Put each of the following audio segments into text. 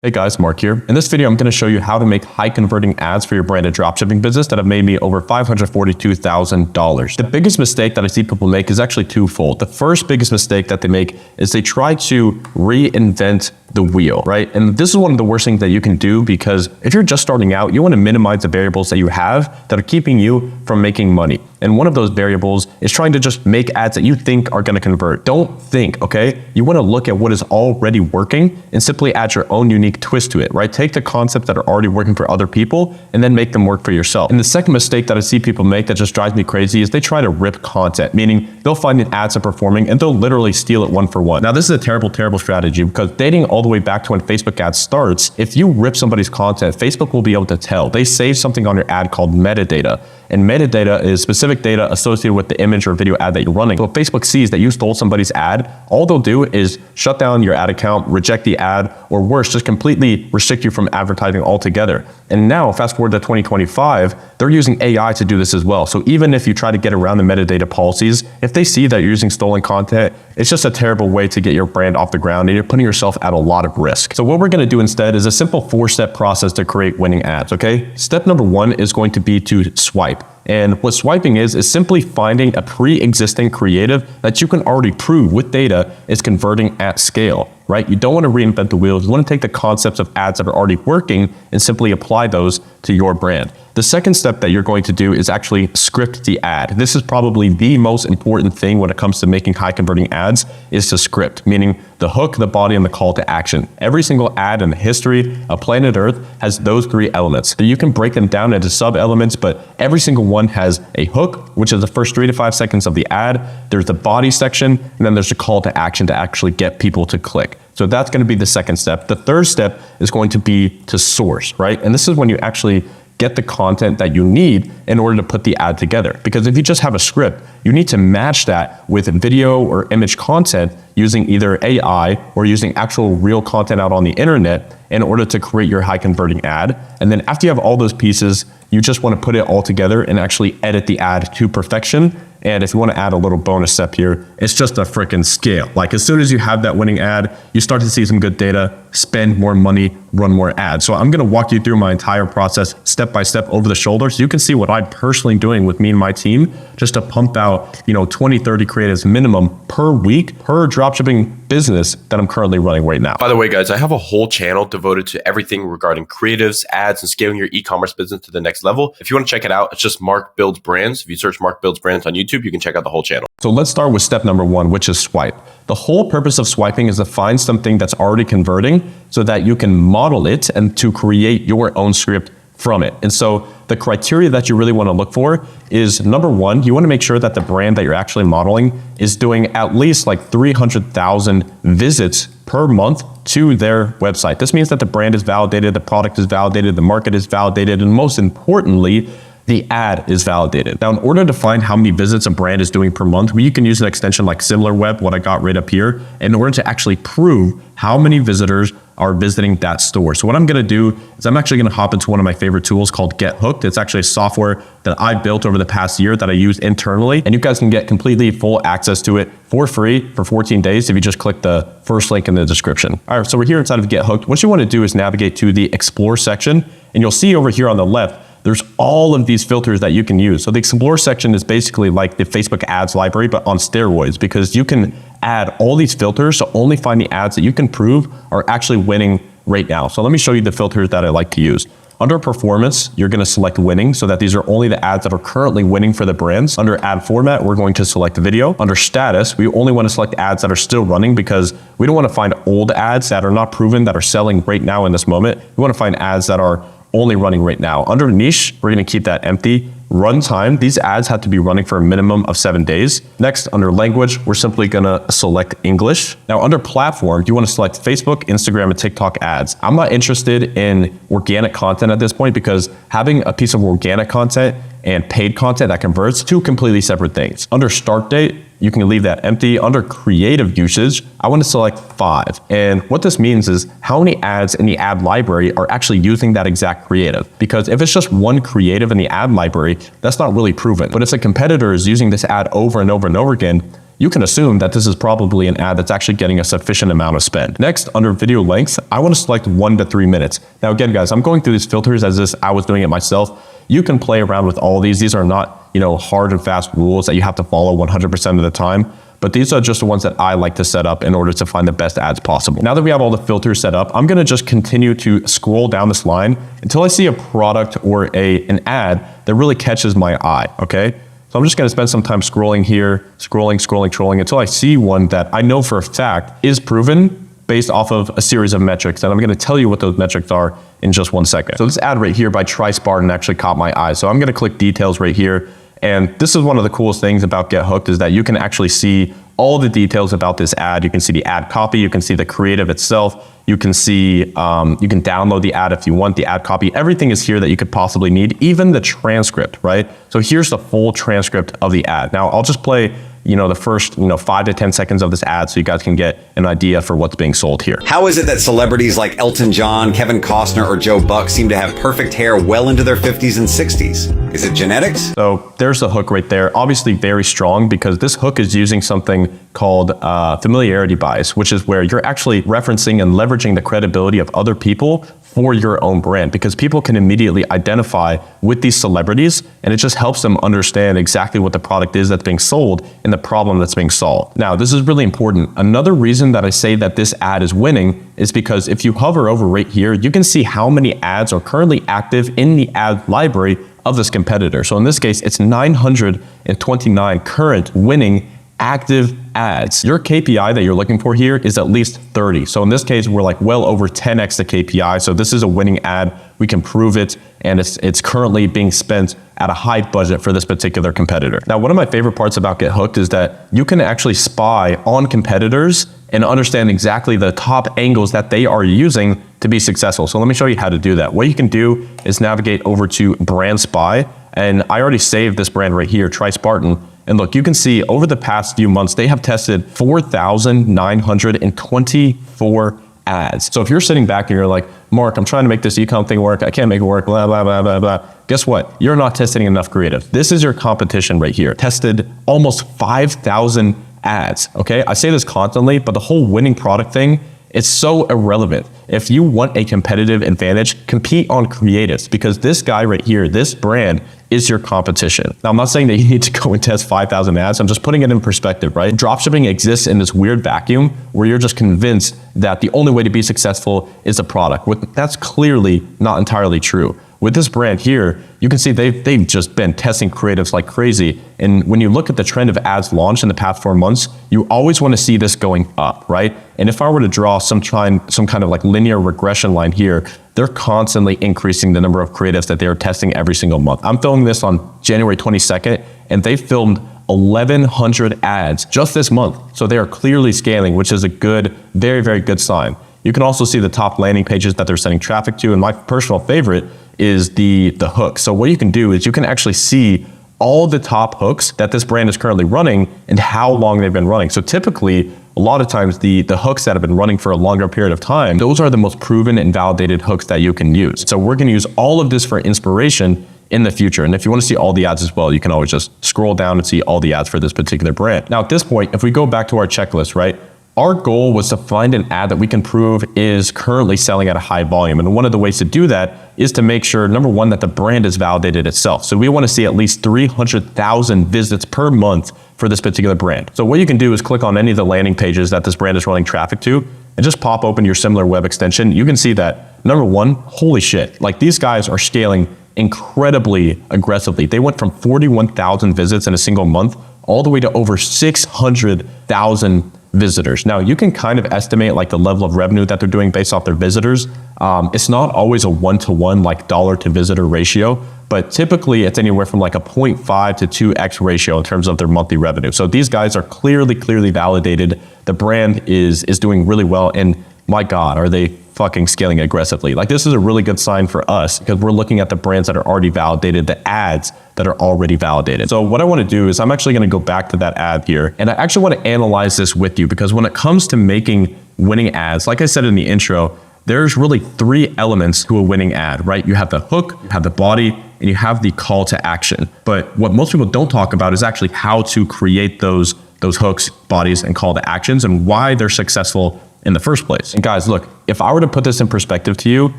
Hey guys, Mark here. In this video, I'm going to show you how to make high converting ads for your branded dropshipping business that have made me over $542,000. The biggest mistake that I see people make is actually twofold. The first biggest mistake that they make is they try to reinvent the wheel, right? And this is one of the worst things that you can do, because if you're just starting out, you want to minimize the variables that you have that are keeping you from making money. And one of those variables is trying to just make ads that you think are going to convert. Don't think, okay? You want to look at what is already working and simply add your own unique twist to it, right? Take the concepts that are already working for other people and then make them work for yourself. And the second mistake that I see people make that just drives me crazy is they try to rip content, meaning they'll find an ads are performing and they'll literally steal it one for one. Now, this is a terrible, terrible strategy, because dating all the way back to when Facebook ads starts, if you rip somebody's content, Facebook will be able to tell. They save something on your ad called metadata. And metadata is specific data associated with the image or video ad that you're running. So if Facebook sees that you stole somebody's ad, all they'll do is shut down your ad account, reject the ad, or worse, just completely restrict you from advertising altogether. And now, fast forward to 2025, they're using AI to do this as well. So even if you try to get around the metadata policies, if they see that you're using stolen content, it's just a terrible way to get your brand off the ground, and you're putting yourself at a lot of risk. So what we're going to do instead is a simple 4-step process to create winning ads, okay? Step number 1 is going to be to swipe. And what swiping is simply finding a pre-existing creative that you can already prove with data is converting at scale, right? You don't want to reinvent the wheel. You want to take the concepts of ads that are already working and simply apply those to your brand. The second step that you're going to do is actually script the ad. This is probably the most important thing when it comes to making high converting ads, is to script, meaning the hook, the body, and the call to action. Every single ad in the history of planet Earth has those 3 elements. So you can break them down into sub elements, but every single one has a hook, which is the first 3 to 5 seconds of the ad. There's the body section, and then there's a call to action to actually get people to click. So that's going to be the second step. The third step is going to be to source, right? And this is when you actually get the content that you need in order to put the ad together. Because if you just have a script, you need to match that with video or image content using either AI or using actual real content out on the internet in order to create your high converting ad. And then after you have all those pieces, you just want to put it all together and actually edit the ad to perfection. And if you want to add a little bonus step here, it's just a freaking scale. Like, as soon as you have that winning ad, you start to see some good data, spend more money, run more ads. So I'm going to walk you through my entire process step by step over the shoulder, so you can see what I'm personally doing with me and my team just to pump out, 20, 30 creatives minimum per week per dropshipping business that I'm currently running right now. By the way, guys, I have a whole channel devoted to everything regarding creatives, ads, and scaling your e-commerce business to the next level. If you want to check it out, it's just Mark Builds Brands. If you search Mark Builds Brands on YouTube, you can check out the whole channel. So let's start with step number 1, which is swipe. The whole purpose of swiping is to find something that's already converting so that you can model it and to create your own script from it. And so the criteria that you really want to look for is, number 1, you want to make sure that the brand that you're actually modeling is doing at least like 300,000 visits per month to their website. This means that the brand is validated, the product is validated, the market is validated, and most importantly, the ad is validated. Now, in order to find how many visits a brand is doing per month, you can use an extension like SimilarWeb, what I got right up here, in order to actually prove how many visitors are visiting that store. So what I'm going to do is I'm actually going to hop into one of my favorite tools called Get Hooked. It's actually a software that I built over the past year that I use internally, and you guys can get completely full access to it for free for 14 days if you just click the first link in the description. All right, so we're here inside of Get Hooked. What you want to do is navigate to the Explore section, and you'll see over here on the left, there's all of these filters that you can use. So the Explore section is basically like the Facebook ads library, but on steroids, because you can add all these filters to only find the ads that you can prove are actually winning right now. So let me show you the filters that I like to use. Under performance, you're going to select winning, so that these are only the ads that are currently winning for the brands. Under ad format, we're going to select video. Under status, we only want to select ads that are still running, because we don't want to find old ads that are not proven, that are selling right now in this moment. We want to find ads that are only running right now. Under niche, we're going to keep that empty. Runtime, these ads have to be running for a minimum of 7 days. Next, under language, we're simply going to select English. Now, under platform, you want to select Facebook, Instagram, and TikTok ads. I'm not interested in organic content at this point, because having a piece of organic content and paid content that converts, 2 completely separate things. Under start date, you can leave that empty. Under creative usage, I want to select 5. And what this means is how many ads in the ad library are actually using that exact creative. Because if it's just one creative in the ad library, that's not really proven. But if a competitor is using this ad over and over and over again, you can assume that this is probably an ad that's actually getting a sufficient amount of spend. Next, under video length, I want to select 1 to 3 minutes. Now again, guys, I'm going through these filters as if I was doing it myself. You can play around with all these. These are not, hard and fast rules that you have to follow 100% of the time. But these are just the ones that I like to set up in order to find the best ads possible. Now that we have all the filters set up, I'm gonna just continue to scroll down this line until I see a product or an ad that really catches my eye, okay? So I'm just gonna spend some time scrolling here, scrolling until I see one that I know for a fact is proven based off of a series of metrics. And I'm gonna tell you what those metrics are in just 1 second. So this ad right here by Tri Spartan actually caught my eye. So I'm gonna click details right here. And this is one of the coolest things about Get Hooked is that you can actually see all the details about this ad. You can see the ad copy, you can see the creative itself, you can see, you can download the ad if you want, the ad copy. Everything is here that you could possibly need, even the transcript, right? So here's the full transcript of the ad. Now I'll just play the first 5 to 10 seconds of this ad so you guys can get an idea for what's being sold here. How is it that celebrities like Elton John, Kevin Costner, or Joe Buck seem to have perfect hair well into their 50s and 60s? Is it genetics? So there's the hook right there. Obviously very strong because this hook is using something called familiarity bias, which is where you're actually referencing and leveraging the credibility of other people for your own brand, because people can immediately identify with these celebrities and it just helps them understand exactly what the product is that's being sold and the problem that's being solved. Now, this is really important. Another reason that I say that this ad is winning is because if you hover over right here, you can see how many ads are currently active in the ad library of this competitor. So in this case, it's 929 current winning active ads. Your KPI that you're looking for here is at least 30. So in this case, we're like well over 10x the KPI. So this is a winning ad. We can prove it. And it's currently being spent at a high budget for this particular competitor. Now, one of my favorite parts about Get Hooked is that you can actually spy on competitors and understand exactly the top angles that they are using to be successful. So let me show you how to do that. What you can do is navigate over to Brand Spy. And I already saved this brand right here, Tri Spartan. And look, you can see over the past few months, they have tested 4,924 ads. So if you're sitting back and you're like, Mark, I'm trying to make this e-com thing work. I can't make it work, blah, blah, blah, blah, blah. Guess what? You're not testing enough creative. This is your competition right here. Tested almost 5,000 ads, okay? I say this constantly, but the whole winning product thing, it's so irrelevant. If you want a competitive advantage, compete on creatives, because this guy right here, this brand is your competition. Now, I'm not saying that you need to go and test 5,000 ads. I'm just putting it in perspective, right? Dropshipping exists in this weird vacuum where you're just convinced that the only way to be successful is a product. That's clearly not entirely true. With this brand here, you can see they've just been testing creatives like crazy. And when you look at the trend of ads launched in the past 4 months, you always want to see this going up, right? And if I were to draw some kind of like linear regression line here, they're constantly increasing the number of creatives that they are testing every single month. I'm filming this on January 22nd, and they filmed 1,100 ads just this month. So they are clearly scaling, which is a good, very, very good sign. You can also see the top landing pages that they're sending traffic to. And my personal favorite is the hook. So what you can do is you can actually see all the top hooks that this brand is currently running and how long they've been running. So typically, a lot of times the hooks that have been running for a longer period of time, those are the most proven and validated hooks that you can use. So we're gonna use all of this for inspiration in the future. And if you want to see all the ads as well, you can always just scroll down and see all the ads for this particular brand. Now at this point, if we go back to our checklist, right? Our goal was to find an ad that we can prove is currently selling at a high volume. And one of the ways to do that is to make sure, number one, that the brand is validated itself. So we want to see at least 300,000 visits per month for this particular brand. So what you can do is click on any of the landing pages that this brand is running traffic to and just pop open your similar web extension. You can see that, number one, holy shit, like these guys are scaling incredibly aggressively. They went from 41,000 visits in a single month all the way to over 600,000 visitors. Now you can kind of estimate like the level of revenue that they're doing based off their visitors. It's not always a 1-to-1 like dollar to visitor ratio, but typically it's anywhere from like a 0.5 to 2x ratio in terms of their monthly revenue. So these guys are clearly validated. The brand is doing really well, and my God, are they fucking scaling aggressively. Like this is a really good sign for us because we're looking at the brands that are already validated, the ads that are already validated. So what I want to do is I'm actually going to go back to that ad here, and I actually want to analyze this with you because when it comes to making winning ads, like I said in the intro, there's really 3 elements to a winning ad, right? You have the hook, you have the body, and you have the call to action. But what most people don't talk about is actually how to create those those hooks, bodies, and call to actions and why they're successful in the first place. And guys, look, if I were to put this in perspective to you,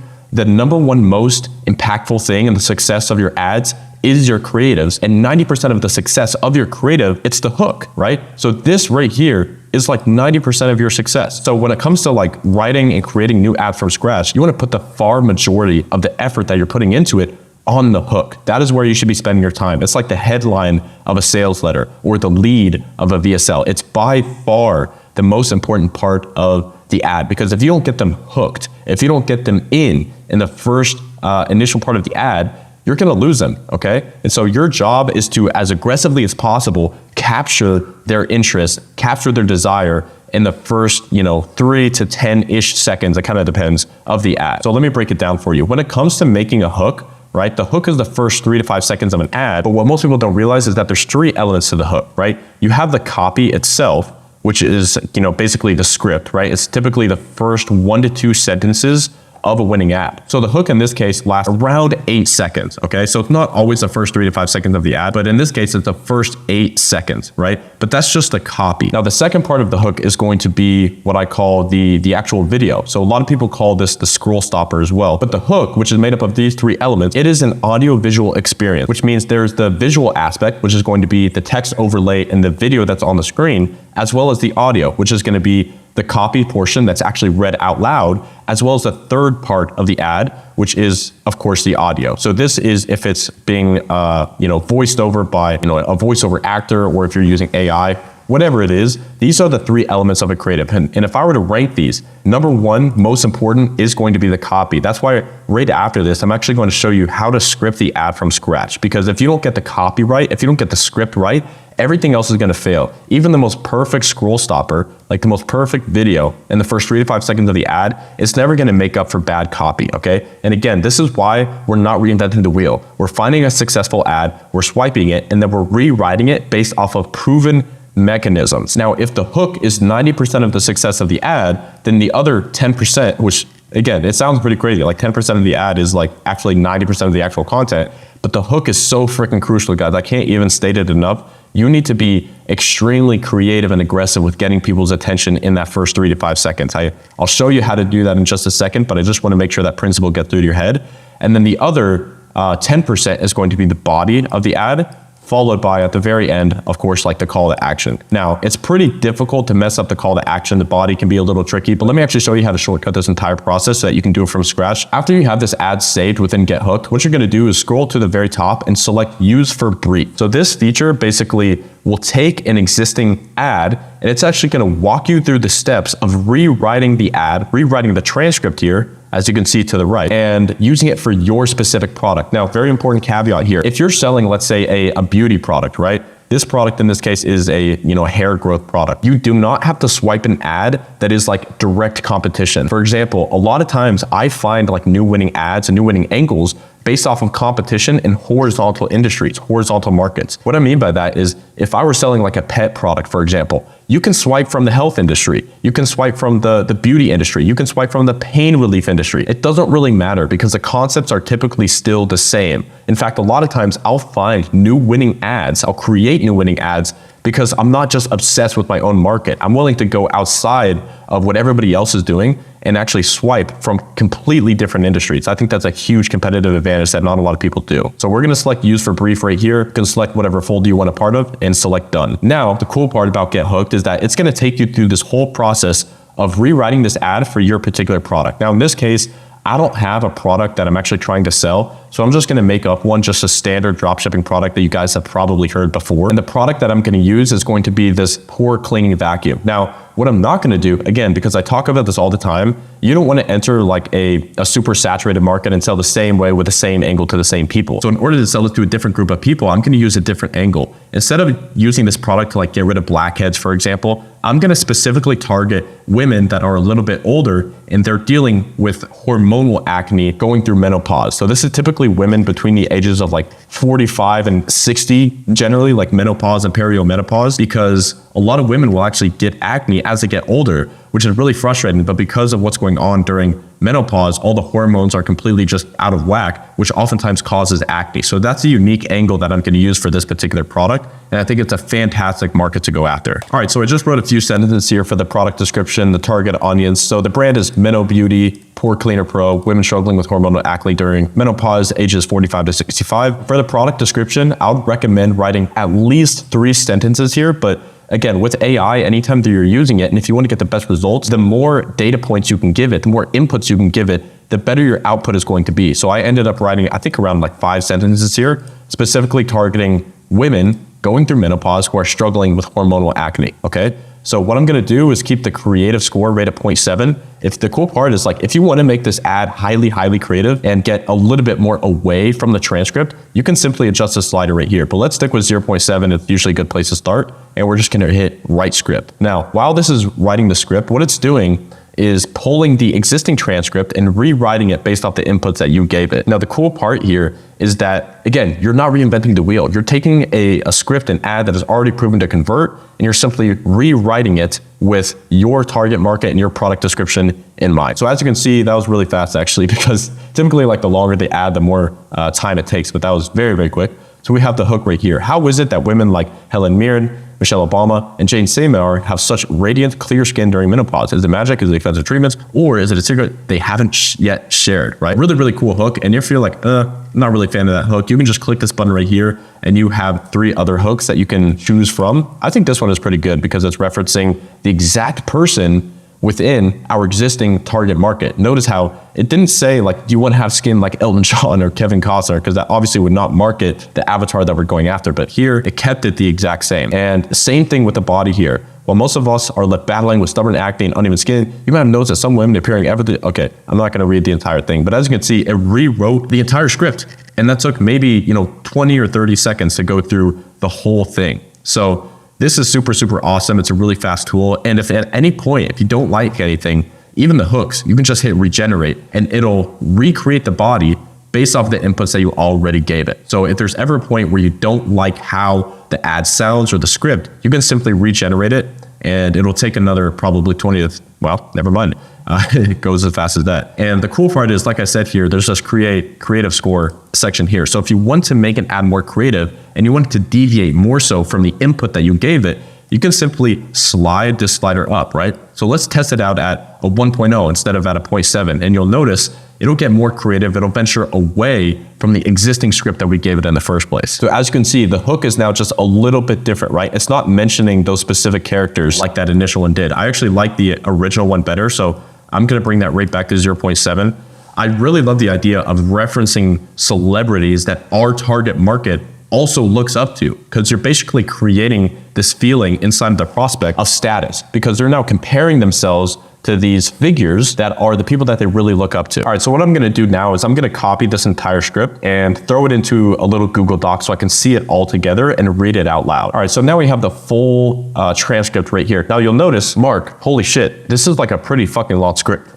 the number one most impactful thing in the success of your ads is your creatives, and 90% of the success of your creative, it's the hook, right? So this right here is like 90% of your success. So when it comes to like writing and creating new ads from scratch, you want to put the far majority of the effort that you're putting into it on the hook. That is where you should be spending your time. It's like the headline of a sales letter or the lead of a VSL. It's by far the most important part of the ad, because if you don't get them hooked, if you don't get them in the first initial part of the ad, you're going to lose them, okay? And so your job is to, as aggressively as possible, capture their interest, capture their desire in the first, 3 to 10-ish seconds, it kind of depends, of the ad. So let me break it down for you. When it comes to making a hook, right? The hook is the first 3 to 5 seconds of an ad, but what most people don't realize is that there's 3 elements to the hook, right? You have the copy itself, which is, basically the script, right? It's typically the first 1 to 2 sentences of a winning ad. So the hook in this case lasts around 8 seconds, okay? So it's not always the first 3 to 5 seconds of the ad, but in this case, it's the first 8 seconds, right? But that's just the copy. Now, the second part of the hook is going to be what I call the actual video. So a lot of people call this the scroll stopper as well. But the hook, which is made up of these 3 elements, it is an audio-visual experience, which means there's the visual aspect, which is going to be the text overlay in the video that's on the screen, as well as the audio, which is going to be the copy portion that's actually read out loud, as well as the third part of the ad, which is, of course, the audio. So this is if it's being, voiced over by, a voiceover actor, or if you're using AI, whatever it is, these are the 3 elements of a creative. And if I were to rank these, number 1, most important, is going to be the copy. That's why right after this, I'm actually going to show you how to script the ad from scratch. Because if you don't get the copy right, if you don't get the script right, everything else is going to fail. Even the most perfect scroll stopper, like the most perfect video in the first 3 to 5 seconds of the ad, it's never going to make up for bad copy, okay? And again, this is why we're not reinventing the wheel. We're finding a successful ad, we're swiping it, and then we're rewriting it based off of proven mechanisms. Now, if the hook is 90% of the success of the ad, then the other 10%, which again, it sounds pretty crazy, like 10% of the ad is like actually 90% of the actual content, but the hook is so freaking crucial, guys. I can't even state it enough. You need to be extremely creative and aggressive with getting people's attention in that first 3 to 5 seconds. I'll show you how to do that in just a second, but I just want to make sure that principle gets through to your head. And then the other 10% is going to be the body of the ad, followed by, at the very end, of course, like the call to action. Now, it's pretty difficult to mess up the call to action. The body can be a little tricky, but let me actually show you how to shortcut this entire process so that you can do it from scratch. After you have this ad saved within Get Hooked, what you're gonna do is scroll to the very top and select Use for Brief. So this feature basically will take an existing ad, and it's actually gonna walk you through the steps of rewriting the ad, rewriting the transcript here, as you can see to the right, and using it for your specific product. Now, very important caveat here. If you're selling, let's say, a beauty product, right? This product in this case is a hair growth product. You do not have to swipe an ad that is like direct competition. For example, a lot of times I find like new winning ads and new winning angles based off of competition in horizontal industries, horizontal markets. What I mean by that is if I were selling like a pet product, for example, you can swipe from the health industry, you can swipe from the beauty industry, you can swipe from the pain relief industry. It doesn't really matter because the concepts are typically still the same. In fact, a lot of times I'll find new winning ads, I'll create new winning ads because I'm not just obsessed with my own market. I'm willing to go outside of what everybody else is doing and actually swipe from completely different industries. I think that's a huge competitive advantage that not a lot of people do. So we're gonna select Use for Brief right here. You can select whatever folder you want a part of and select Done. Now, the cool part about Get Hooked is that it's gonna take you through this whole process of rewriting this ad for your particular product. Now, in this case, I don't have a product that I'm actually trying to sell, so I'm just gonna make up one, just a standard dropshipping product that you guys have probably heard before. And the product that I'm gonna use is going to be this pore cleaning vacuum. Now, what I'm not gonna do, again, because I talk about this all the time, you don't wanna enter like a super saturated market and sell the same way with the same angle to the same people. So in order to sell it to a different group of people, I'm gonna use a different angle. Instead of using this product to like get rid of blackheads, for example, I'm gonna specifically target women that are a little bit older and they're dealing with hormonal acne going through menopause. So this is typically women between the ages of like 45 and 60, generally like menopause and perimenopause, because a lot of women will actually get acne as they get older, which is really frustrating. But because of what's going on during menopause, all the hormones are completely just out of whack, which oftentimes causes acne. So that's a unique angle that I'm going to use for this particular product. And I think it's a fantastic market to go after. All right, so I just wrote a few sentences here for the product description, the target audience. So the brand is Minnow Beauty, Pore Cleaner Pro, women struggling with hormonal acne during menopause, ages 45 to 65. For the product description, I would recommend writing at least 3 sentences here, but again, with AI, anytime that you're using it, and if you want to get the best results, the more data points you can give it, the more inputs you can give it, the better your output is going to be. So I ended up writing, I think around like 5 sentences here, specifically targeting women going through menopause who are struggling with hormonal acne, okay? So what I'm gonna do is keep the creative score rate at 0.7. If the cool part is like, if you wanna make this ad highly creative and get a little bit more away from the transcript, you can simply adjust the slider right here. But let's stick with 0.7, it's usually a good place to start. And we're just gonna hit write script. Now, while this is writing the script, what it's doing is pulling the existing transcript and rewriting it based off the inputs that you gave it. Now, the cool part here is that, again, you're not reinventing the wheel. You're taking a script, an ad that is already proven to convert, and you're simply rewriting it with your target market and your product description in mind. So as you can see, that was really fast actually, because typically like the longer the ad, the more time it takes, but that was very quick. So we have the hook right here. How is it that women like Helen Mirren, Michelle Obama, and Jane Seymour have such radiant, clear skin during menopause? Is it magic? Is it expensive treatments? Or is it a secret they haven't yet shared, right? Really cool hook. And if you're like, I'm not really a fan of that hook, you can just click this button right here and you have 3 other hooks that you can choose from. I think this one is pretty good because it's referencing the exact person within our existing target market. Notice how it didn't say like, do you want to have skin like Elton John or Kevin Costner? Because that obviously would not market the avatar that we're going after. But here it kept it the exact same. And the same thing with the body here. While most of us are left battling with stubborn acne and uneven skin, you might have noticed that some women appearing everything. Okay, I'm not going to read the entire thing, but as you can see, it rewrote the entire script. And that took maybe, 20 or 30 seconds to go through the whole thing. So this is super awesome. It's a really fast tool. And if at any point, if you don't like anything, even the hooks, you can just hit regenerate and it'll recreate the body based off the inputs that you already gave it. So if there's ever a point where you don't like how the ad sounds or the script, you can simply regenerate it and it'll take another probably 20 to, well, never mind. It goes as fast as that. And the cool part is, like I said here, there's this creative score section here. So if you want to make an ad more creative and you want it to deviate more so from the input that you gave it, you can simply slide this slider up, right? So let's test it out at a 1.0 instead of at a 0.7. And you'll notice it'll get more creative. It'll venture away from the existing script that we gave it in the first place. So as you can see, the hook is now just a little bit different, right? It's not mentioning those specific characters like that initial one did. I actually like the original one better. So I'm gonna bring that right back to 0.7. I really love the idea of referencing celebrities that our target market also looks up to, because you're basically creating this feeling inside of the prospect of status, because they're now comparing themselves to these figures that are the people that they really look up to. All right, so what I'm gonna do now is I'm gonna copy this entire script and throw it into a little Google Doc so I can see it all together and read it out loud. All right, so now we have the full transcript right here. Now you'll notice, Mark, holy shit, this is like a pretty fucking long script.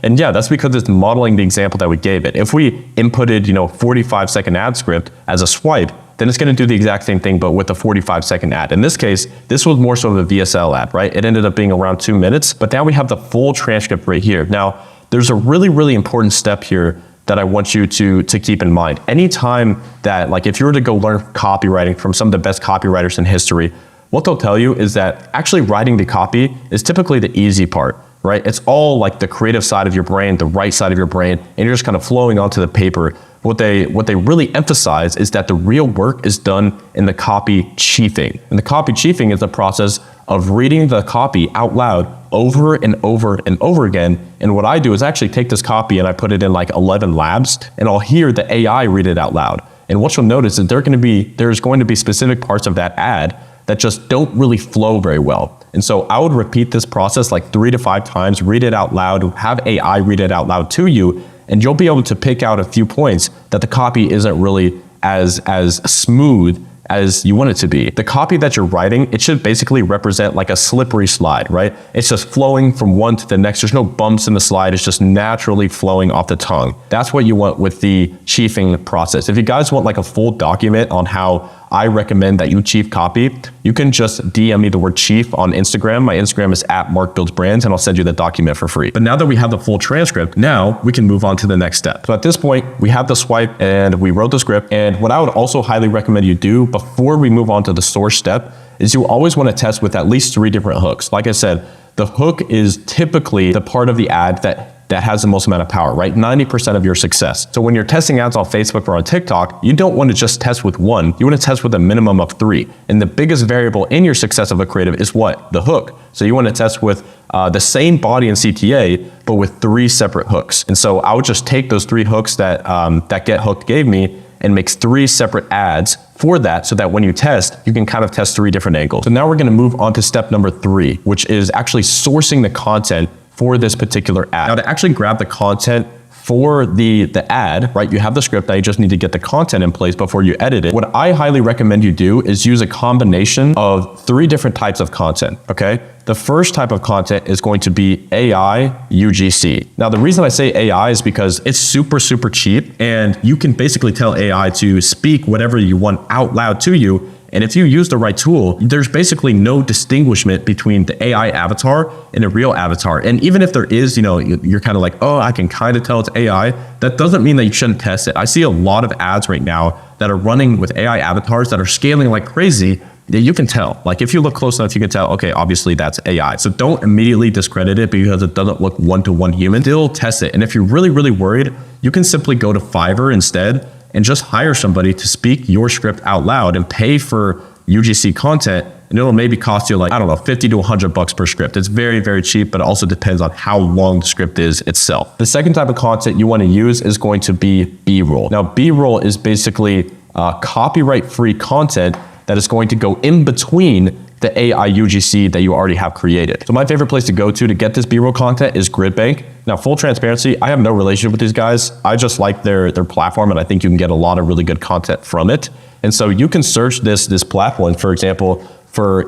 And yeah, that's because it's modeling the example that we gave it. If we inputted, 45-second ad script as a swipe, then it's going to do the exact same thing, but with a 45-second ad. In this case, this was more so of a VSL ad, right? It ended up being around 2 minutes, but now we have the full transcript right here. Now, there's a really important step here that I want you to keep in mind. Anytime that, like if you were to go learn copywriting from some of the best copywriters in history, what they'll tell you is that actually writing the copy is typically the easy part, right? It's all like the creative side of your brain, the right side of your brain, and you're just kind of flowing onto the paper. What they really emphasize is that the real work is done in the copy chiefing. And the copy chiefing is the process of reading the copy out loud over and over and over again. And what I do is actually take this copy and I put it in like 11 labs, and I'll hear the AI read it out loud. And what you'll notice is there's going to be specific parts of that ad that just don't really flow very well. And so I would repeat this process like 3 to 5 times, read it out loud, have AI read it out loud to you, and you'll be able to pick out a few points that the copy isn't really as smooth as you want it to be. The copy that you're writing, it should basically represent like a slippery slide, right? It's just flowing from one to the next. There's no bumps in the slide. It's just naturally flowing off the tongue. That's what you want with the chiefing process. If you guys want like a full document on how I recommend that you chief copy, you can just DM me the word chief on Instagram. My Instagram is @MarkBuildsBrands, and I'll send you the document for free. But now that we have the full transcript, now we can move on to the next step. So at this point, we have the swipe and we wrote the script. And what I would also highly recommend you do before we move on to the source step is you always want to test with at least 3 different hooks. Like I said, the hook is typically the part of the ad that has the most amount of power, right? 90% of your success. So when you're testing ads on Facebook or on TikTok, you don't want to just test with 1. You want to test with a minimum of 3. And the biggest variable in your success of a creative is what? The hook. So you want to test with the same body and CTA, but with 3 separate hooks. And so I would just take those 3 hooks that Get Hooked gave me and makes 3 separate ads for that, so that when you test, you can kind of test 3 different angles. So now we're going to move on to step number 3, which is actually sourcing the content for this particular ad. Now, to actually grab the content for the ad, right? You have the script, now you just need to get the content in place before you edit it. What I highly recommend you do is use a combination of 3 different types of content, okay? The first type of content is going to be AI UGC. Now, the reason I say AI is because it's super, super cheap, and you can basically tell AI to speak whatever you want out loud to you. And if you use the right tool, there's basically no distinguishment between the AI avatar and a real avatar. And even if there is, you're kind of like, oh, I can kind of tell it's AI. That doesn't mean that you shouldn't test it. I see a lot of ads right now that are running with AI avatars that are scaling like crazy. That you can tell. Like if you look close enough, you can tell, okay, obviously that's AI. So don't immediately discredit it because it doesn't look one-to-one human. Still test it. And if you're really, really worried, you can simply go to Fiverr instead and just hire somebody to speak your script out loud and pay for UGC content. And it'll maybe cost you like, I don't know, 50 to 100 bucks per script. It's very, very cheap, but it also depends on how long the script is itself. The second type of content you want to use is going to be B-roll. Now, B-roll is basically copyright-free content that is going to go in between the AI UGC that you already have created. So my favorite place to go to get this B-roll content is GridBank. Now, full transparency, I have no relationship with these guys. I just like their platform, and I think you can get a lot of really good content from it. And so you can search this platform, for example,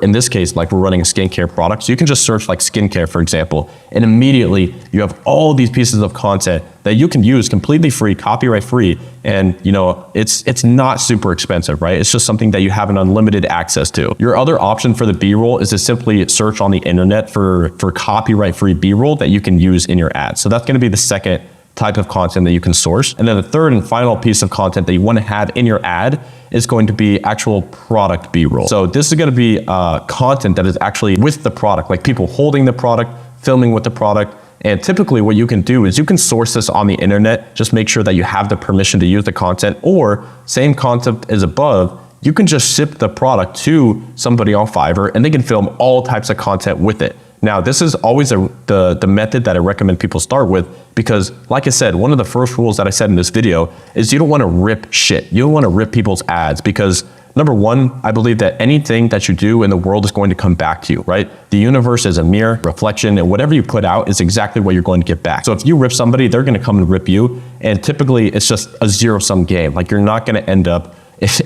in this case, like we're running a skincare product. So you can just search like skincare, for example, and immediately you have all these pieces of content that you can use completely free, copyright free. And it's not super expensive, right? It's just something that you have an unlimited access to. Your other option for the B-roll is to simply search on the internet for copyright free B-roll that you can use in your ad. So that's going to be the second type of content that you can source. And then the third and final piece of content that you want to have in your ad is going to be actual product B-roll. So this is going to be content that is actually with the product, like people holding the product, filming with the product. And typically what you can do is you can source this on the internet, just make sure that you have the permission to use the content, or same concept as above, you can just ship the product to somebody on Fiverr and they can film all types of content with it. Now, this is always the method that I recommend people start with because, like I said, one of the first rules that I said in this video is you don't want to rip shit. You don't want to rip people's ads because, number one, I believe that anything that you do in the world is going to come back to you, right? The universe is a mere reflection, and whatever you put out is exactly what you're going to get back. So if you rip somebody, they're going to come and rip you, and typically it's just a zero-sum game. Like you're not going to end up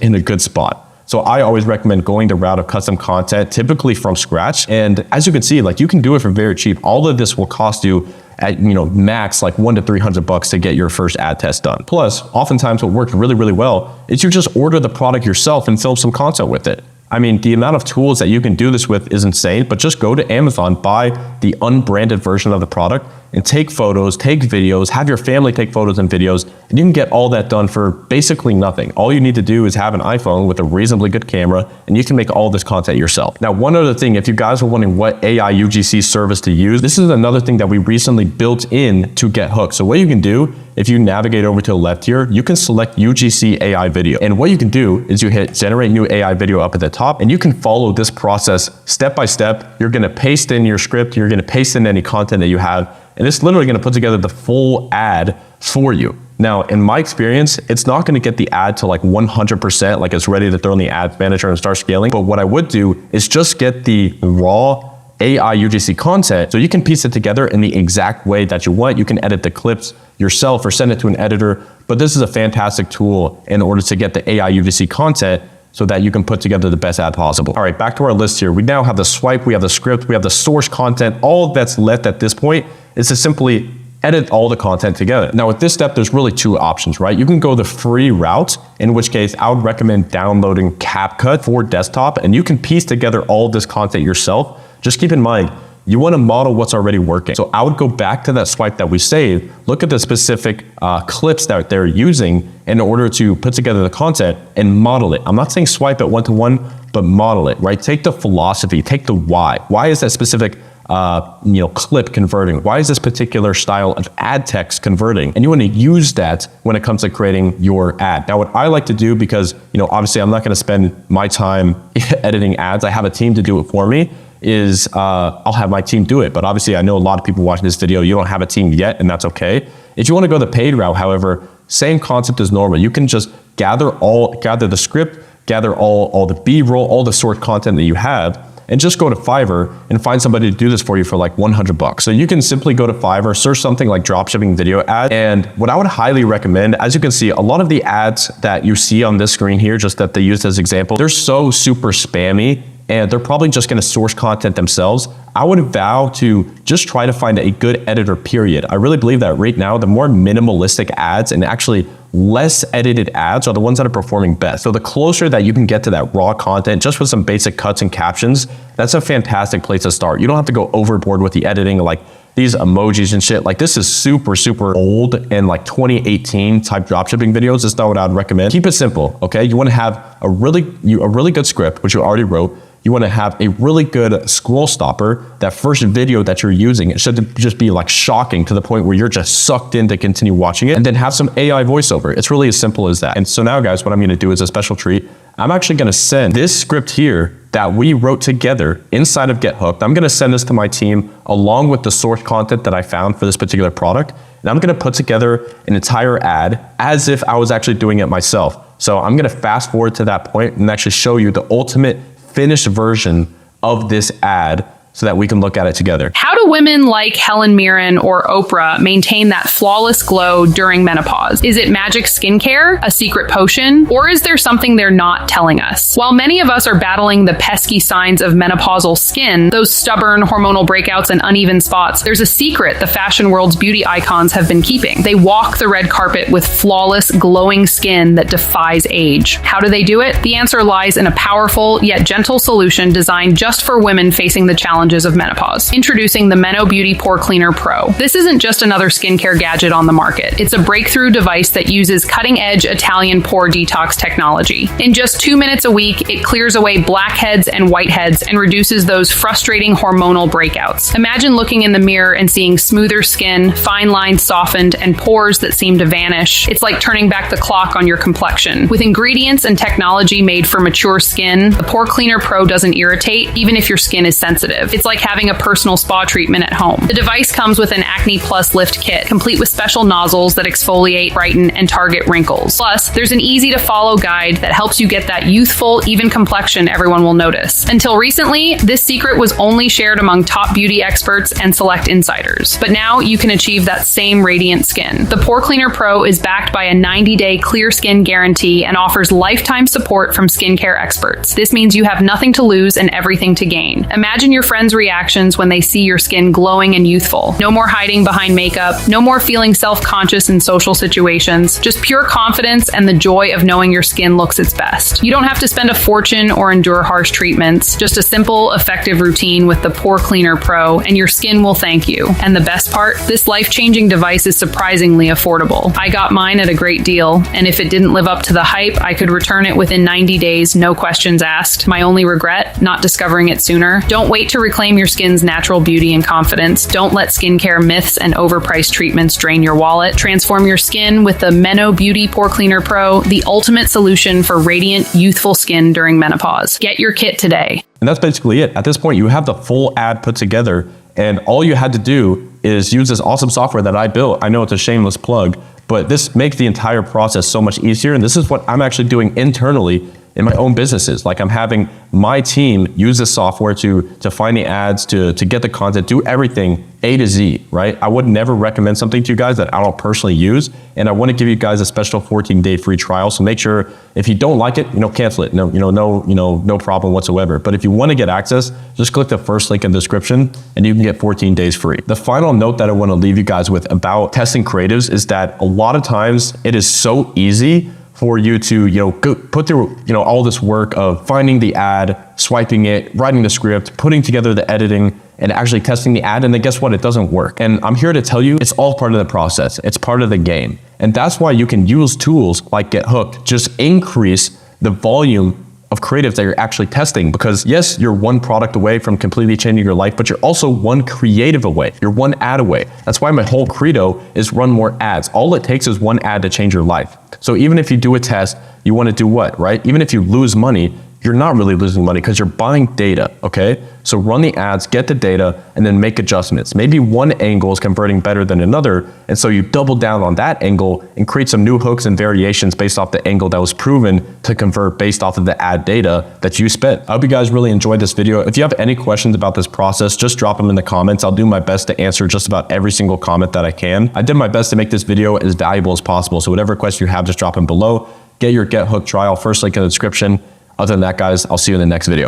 in a good spot. So I always recommend going the route of custom content, typically from scratch. And as you can see, like you can do it for very cheap. All of this will cost you at max like $100 to $300 to get your first ad test done. Plus, oftentimes what works really, really well is you just order the product yourself and film some content with it. I mean, the amount of tools that you can do this with is insane, but just go to Amazon, buy the unbranded version of the product and take photos, take videos, have your family take photos and videos, and you can get all that done for basically nothing. All you need to do is have an iPhone with a reasonably good camera, and you can make all this content yourself. Now, one other thing, if you guys are wondering what AI UGC service to use, this is another thing that we recently built in to Get Hooked. So what you can do, if you navigate over to the left here, you can select UGC AI video. And what you can do is you hit generate new AI video up at the top, and you can follow this process step by step. You're gonna paste in your script, you're gonna paste in any content that you have, and it's literally gonna put together the full ad for you. Now, in my experience, it's not gonna get the ad to like 100%, like it's ready to throw in the ads manager and start scaling. But what I would do is just get the raw AI UGC content so you can piece it together in the exact way that you want. You can edit the clips yourself or send it to an editor. But this is a fantastic tool in order to get the AI UGC content so that you can put together the best ad possible. All right, back to our list here. We now have the swipe, we have the script, we have the source content. All that's left at this point is to simply edit all the content together. Now with this step, there's really two options, right? You can go the free route, in which case I would recommend downloading CapCut for desktop, and you can piece together all of this content yourself. Just keep in mind, you want to model what's already working. So I would go back to that swipe that we saved, look at the specific clips that they're using in order to put together the content and model it. I'm not saying swipe it one-to-one, but model it, right? Take the philosophy, take the why. Why is that specific clip converting? Why is this particular style of ad text converting? And you want to use that when it comes to creating your ad. Now, what I like to do, because obviously I'm not going to spend my time editing ads, I have a team to do it for me, is I'll have my team do it. But obviously I know a lot of people watching this video, you don't have a team yet, and that's okay. If you want to go the paid route, however, same concept as normal. You can just gather the script, gather all the B-roll, all the source content that you have, and just go to Fiverr and find somebody to do this for you for like $100. So you can simply go to Fiverr, search something like dropshipping video ad. And what I would highly recommend, as you can see, a lot of the ads that you see on this screen here, just that they used as example, they're so super spammy and they're probably just gonna source content themselves. I would vow to just try to find a good editor, period. I really believe that right now, the more minimalistic ads and actually less edited ads are the ones that are performing best. So the closer that you can get to that raw content, just with some basic cuts and captions, that's a fantastic place to start. You don't have to go overboard with the editing, like these emojis and shit. Like this is super, super old and like 2018 type dropshipping videos. That's not what I'd recommend. Keep it simple, okay? You wanna have a really good script, which you already wrote. You want to have a really good scroll stopper. That first video that you're using, it should just be like shocking to the point where you're just sucked in to continue watching it, and then have some AI voiceover. It's really as simple as that. And so now guys, what I'm going to do is a special treat. I'm actually going to send this script here that we wrote together inside of Get Hooked. I'm going to send this to my team along with the source content that I found for this particular product. And I'm going to put together an entire ad as if I was actually doing it myself. So I'm going to fast forward to that point and actually show you the ultimate finished version of this ad so that we can look at it together. How do women like Helen Mirren or Oprah maintain that flawless glow during menopause? Is it magic skincare, a secret potion, or is there something they're not telling us? While many of us are battling the pesky signs of menopausal skin, those stubborn hormonal breakouts and uneven spots, there's a secret the fashion world's beauty icons have been keeping. They walk the red carpet with flawless, glowing skin that defies age. How do they do it? The answer lies in a powerful yet gentle solution designed just for women facing the challenges of menopause. Introducing the Meno Beauty Pore Cleaner Pro. This isn't just another skincare gadget on the market. It's a breakthrough device that uses cutting-edge Italian pore detox technology. In just 2 minutes a week, it clears away blackheads and whiteheads and reduces those frustrating hormonal breakouts. Imagine looking in the mirror and seeing smoother skin, fine lines softened, and pores that seem to vanish. It's like turning back the clock on your complexion. With ingredients and technology made for mature skin, the Pore Cleaner Pro doesn't irritate, even if your skin is sensitive. It's like having a personal spa treatment at home. The device comes with an Acne Plus Lift Kit, complete with special nozzles that exfoliate, brighten, and target wrinkles. Plus, there's an easy-to-follow guide that helps you get that youthful, even complexion everyone will notice. Until recently, this secret was only shared among top beauty experts and select insiders. But now you can achieve that same radiant skin. The Pore Cleaner Pro is backed by a 90-day clear skin guarantee and offers lifetime support from skincare experts. This means you have nothing to lose and everything to gain. Imagine your friends' reactions when they see your skin glowing and youthful. No more hiding behind makeup, no more feeling self-conscious in social situations, just pure confidence and the joy of knowing your skin looks its best. You don't have to spend a fortune or endure harsh treatments, just a simple, effective routine with the Pore Cleaner Pro, and your skin will thank you. And the best part, this life-changing device is surprisingly affordable. I got mine at a great deal, and if it didn't live up to the hype, I could return it within 90 days, no questions asked. My only regret, not discovering it sooner. Don't wait to reclaim your skin's natural beauty and confidence. Don't let skincare myths and overpriced treatments drain your wallet. Transform your skin with the Meno Beauty Pore Cleaner Pro, the ultimate solution for radiant, youthful skin during menopause. Get your kit today. And that's basically it. At this point, you have the full ad put together, and all you had to do is use this awesome software that I built. I know it's a shameless plug, but this makes the entire process so much easier. And this is what I'm actually doing internally, in my own businesses. Like I'm having my team use this software to find the ads, to get the content, do everything A to Z, right? I would never recommend something to you guys that I don't personally use. And I want to give you guys a special 14-day free trial. So make sure if you don't like it, cancel it. No problem whatsoever. But if you want to get access, just click the first link in the description and you can get 14 days free. The final note that I want to leave you guys with about testing creatives is that a lot of times it is so easy for you to, put through, all this work of finding the ad, swiping it, writing the script, putting together the editing, and actually testing the ad. And then guess what? It doesn't work. And I'm here to tell you, it's all part of the process. It's part of the game. And that's why you can use tools like Get Hooked, just increase the volume of creatives that you're actually testing, because yes, you're one product away from completely changing your life, but you're also one creative away. You're one ad away. That's why my whole credo is run more ads. All it takes is one ad to change your life. So even if you do a test, you want to do what, right? Even if you lose money, you're not really losing money because you're buying data, okay? So run the ads, get the data, and then make adjustments. Maybe one angle is converting better than another, and so you double down on that angle and create some new hooks and variations based off the angle that was proven to convert based off of the ad data that you spent. I hope you guys really enjoyed this video. If you have any questions about this process, just drop them in the comments. I'll do my best to answer just about every single comment that I can. I did my best to make this video as valuable as possible, so whatever question you have, just drop them below. Get your Get Hooked trial, first link in the description. Other than that, guys, I'll see you in the next video.